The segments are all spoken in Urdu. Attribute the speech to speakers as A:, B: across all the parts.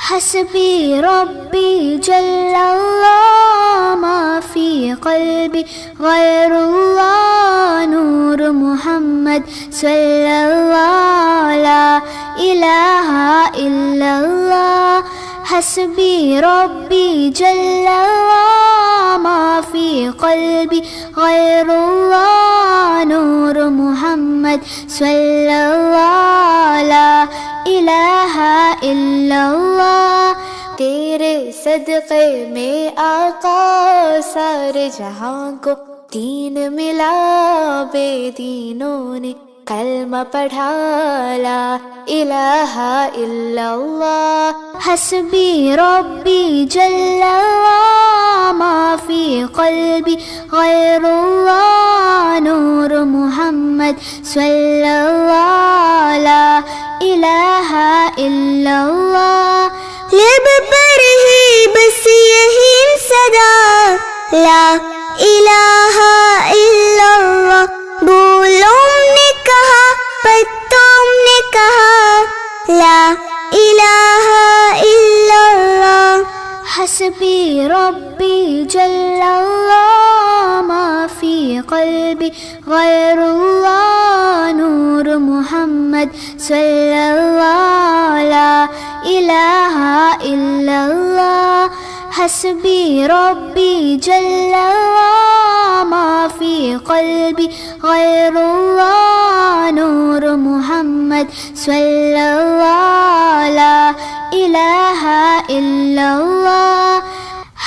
A: حسبي ربي جل الله ما في قلبي غير الله نور محمد صلى الله لا إله إلا الله حسبي ربي جل الله ما في قلبي غير الله نور محمد صلى الله لا الہ الا اللہ. تیرے صدقے میں آقا سارے جہاں کو دین ملا، بے دینوں نے کلمہ پڑھا لا الہ الا اللہ. حسبی ربی جل اللہ ما فی قلبی غیر اللہ نور محمد صلی اللہ لا الہ الا اللہ.
B: لب پر ہی بس یہی صدا لا الہ الا اللہ. بولوں نے کہا پتوں نے کہا لا الہ الا اللہ.
A: حسبی ربی جل اللہ ما فی قلبی غیر اللہ نور محمد صلی اللہ لا الہ الا اللہ. حسبی ربی جل اللہ ما فی قلبی غیر اللہ نور محمد صلی اللہ لا الہ الا اللہ.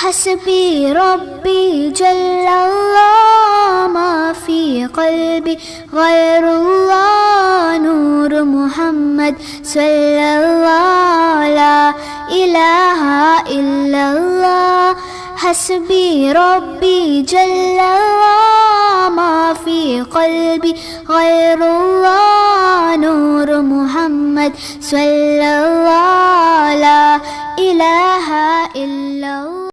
A: حسبی ربی جل اللہ ما فی قلبی غیر اللہ نور محمد صلی اللہ لا الہ الا اللہ. حسبی ربی جل اللہ ما فی قلبی غیر اللہ نور محمد صلی اللہ لا الہ الا اللہ.